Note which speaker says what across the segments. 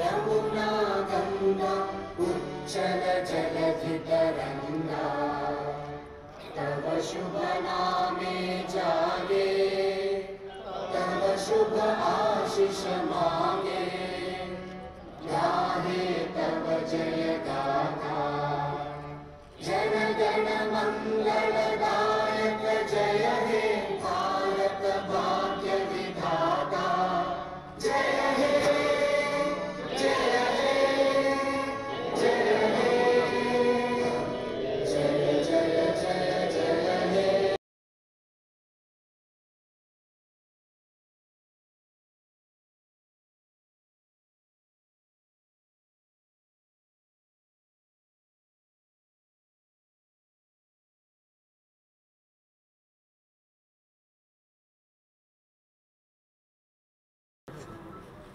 Speaker 1: यमुना गंगा उच्चल जलधितरंगा तव शुभ नामे जागे तव शुभ आशीष मांगे गाहे तव जय गाथा जन गण मंगलदायक जय हे भारत भाग्य विधाता जय हे जय हे जय हे जय जय जय जय हे।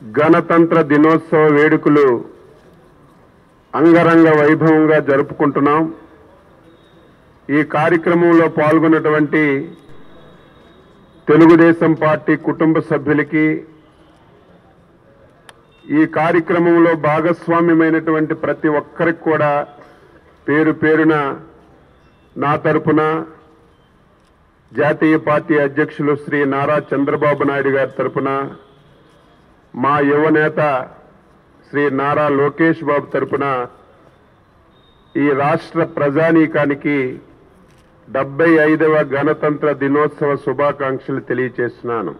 Speaker 2: గణతంత్ర దినోత్సవ వేడుకలు అంగరంగ వైభవంగా జరుపుకుంటున్నాం. ఈ కార్యక్రమంలో పాల్గొన్నటువంటి తెలుగుదేశం పార్టీ కుటుంబ సభ్యులకి, ఈ కార్యక్రమంలో భాగస్వామ్యమైనటువంటి ప్రతి ఒక్కరికి కూడా పేరు పేరున నా తరపున జాతీయ పార్టీ అధ్యక్షులు శ్రీ నారా చంద్రబాబు నాయుడు గారి తరపున, మా యువనేత శ్రీ నారా లోకేష్ బాబు తరపున ఈ రాష్ట్ర ప్రజానీకానికి 75వ గణతంత్ర దినోత్సవ శుభాకాంక్షలు తెలియజేస్తున్నాను.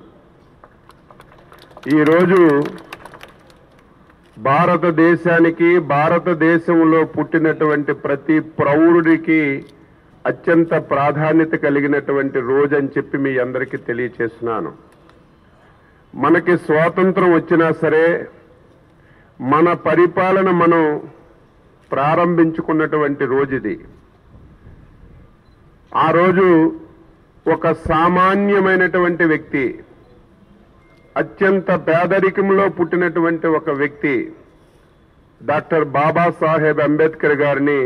Speaker 2: ఈరోజు భారతదేశానికి, భారతదేశంలో పుట్టినటువంటి ప్రతి ప్రౌఢుడికి అత్యంత ప్రాధాన్యత కలిగినటువంటి రోజు అని చెప్పి మీ అందరికీ తెలియజేస్తున్నాను. మనకి స్వాతంత్రం వచ్చినా సరే మన పరిపాలన మనం ప్రారంభించుకున్నటువంటి రోజు ఇది. ఆ రోజు ఒక సామాన్యమైనటువంటి వ్యక్తి, అత్యంత పేదరికంలో పుట్టినటువంటి ఒక వ్యక్తి డాక్టర్ బాబాసాహెబ్ అంబేద్కర్ గారిని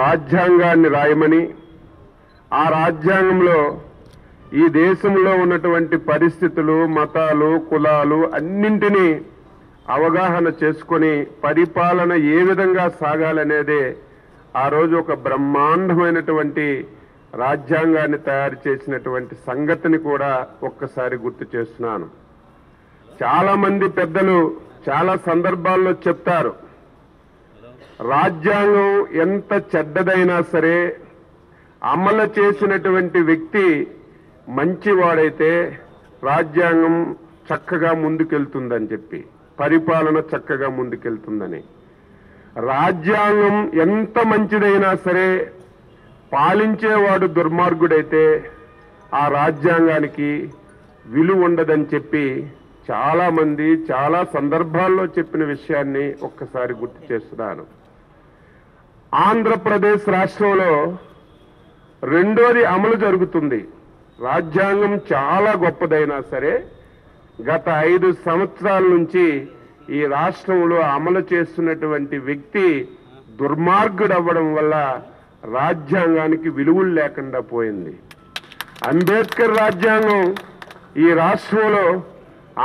Speaker 2: రాజ్యాంగాన్ని రాయమని, ఆ రాజ్యాంగంలో ఈ దేశంలో ఉన్నటువంటి పరిస్థితులు, మతాలు, కులాలు అన్నింటినీ అవగాహన చేసుకొని పరిపాలన ఏ విధంగా సాగాలనేదే ఆ రోజు ఒక బ్రహ్మాండమైనటువంటి రాజ్యాంగాన్ని తయారు చేసినటువంటి సంగతిని కూడా ఒక్కసారి గుర్తు చేస్తున్నాను. చాలా మంది పెద్దలు చాలా సందర్భాల్లో చెప్తారు, రాజ్యాంగం ఎంత చెడ్డదైనా సరే అమలు చేసినటువంటి వ్యక్తి మంచివాడైతే రాజ్యాంగం చక్కగా ముందుకెళ్తుందని చెప్పి, పరిపాలన చక్కగా ముందుకెళ్తుందని. రాజ్యాంగం ఎంత మంచిదైనా సరే పాలించేవాడు దుర్మార్గుడైతే ఆ రాజ్యాంగానికి విలువ ఉండదని చెప్పి చాలా మంది చాలా సందర్భాల్లో చెప్పిన విషయాన్ని ఒక్కసారి గుర్తు చేస్తున్నాను. ఆంధ్రప్రదేశ్ రాష్ట్రంలో రెండోది అమలు జరుగుతుంది. రాజ్యాంగం చాలా గొప్పదైనా సరే గత 5 సంవత్సరాల నుంచి ఈ రాష్ట్రంలో అమలు చేస్తున్నటువంటి వ్యక్తి దుర్మార్గుడు అవ్వడం వల్ల రాజ్యాంగానికి విలువలు లేకుండా పోయింది. అంబేద్కర్ రాజ్యాంగం ఈ రాష్ట్రంలో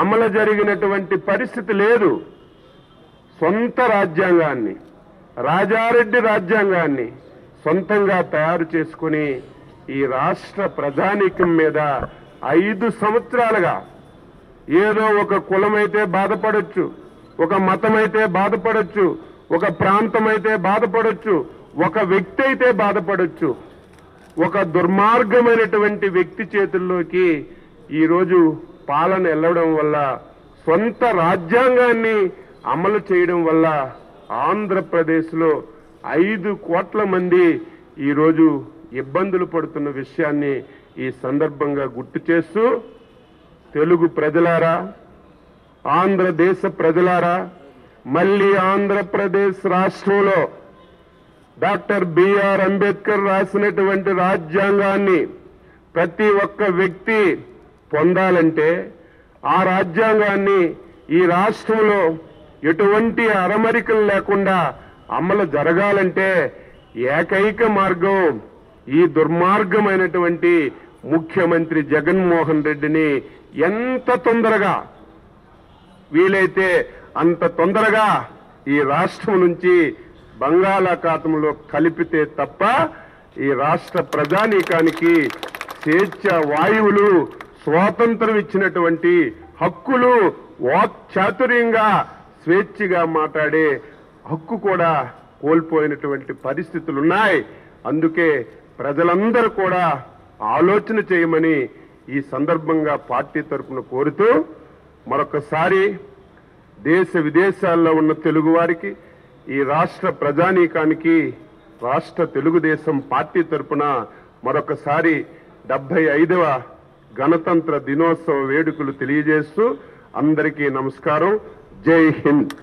Speaker 2: అమలు జరిగినటువంటి పరిస్థితి లేదు. సొంత రాజ్యాంగాన్ని, రాజారెడ్డి రాజ్యాంగాన్ని సొంతంగా తయారు చేసుకుని ఈ రాష్ట్ర ప్రజానీకం మీద 5 సంవత్సరాలుగా ఏదో ఒక కులమైతే బాధపడొచ్చు, ఒక మతమైతే బాధపడొచ్చు, ఒక ప్రాంతమైతే బాధపడొచ్చు, ఒక వ్యక్తి అయితే బాధపడొచ్చు, ఒక దుర్మార్గమైనటువంటి వ్యక్తి చేతుల్లోకి ఈరోజు పాలన వెళ్ళడం వల్ల, సొంత రాజ్యాంగాన్ని అమలు చేయడం వల్ల ఆంధ్రప్రదేశ్లో 5 కోట్ల మంది ఈరోజు ఇబ్బందులు పడుతున్న విషయాన్ని ఈ సందర్భంగా గుర్తు చేస్తూ, తెలుగు ప్రజలారా, ఆంధ్రదేశ ప్రజలారా, మళ్ళీ ఆంధ్రప్రదేశ్ రాష్ట్రంలో డాక్టర్ బిఆర్ అంబేద్కర్ రాసినటువంటి రాజ్యాంగాన్ని ప్రతి ఒక్క వ్యక్తి పొందాలంటే, ఆ రాజ్యాంగాన్ని ఈ రాష్ట్రంలో ఎటువంటి అరమరికలు లేకుండా అమలు జరగాలంటే ఏకైక మార్గం ఈ దుర్మార్గమైనటువంటి ముఖ్యమంత్రి జగన్మోహన్ రెడ్డిని ఎంత తొందరగా వీలైతే అంత తొందరగా ఈ రాష్ట్రం నుంచి బంగాళాఖాతంలో కలిపితే తప్ప ఈ రాష్ట్ర ప్రజానీకానికి స్వేచ్ఛ వాయువులు, స్వాతంత్రం ఇచ్చినటువంటి హక్కులు, వాక్చాతుర్యంగా స్వేచ్ఛగా మాట్లాడే హక్కు కూడా కోల్పోయినటువంటి పరిస్థితులు ఉన్నాయి. అందుకే ప్రజలందరూ కూడా ఆలోచన చేయమని ఈ సందర్భంగా పార్టీ తరఫున కోరుతూ, మరొకసారి దేశ విదేశాల్లో ఉన్న తెలుగు వారికి, ఈ రాష్ట్ర ప్రజానీకానికి రాష్ట్ర తెలుగుదేశం పార్టీ తరఫున మరొకసారి 75వ గణతంత్ర దినోత్సవ వేడుకలు తెలియజేస్తూ అందరికీ నమస్కారం. జై హింద్.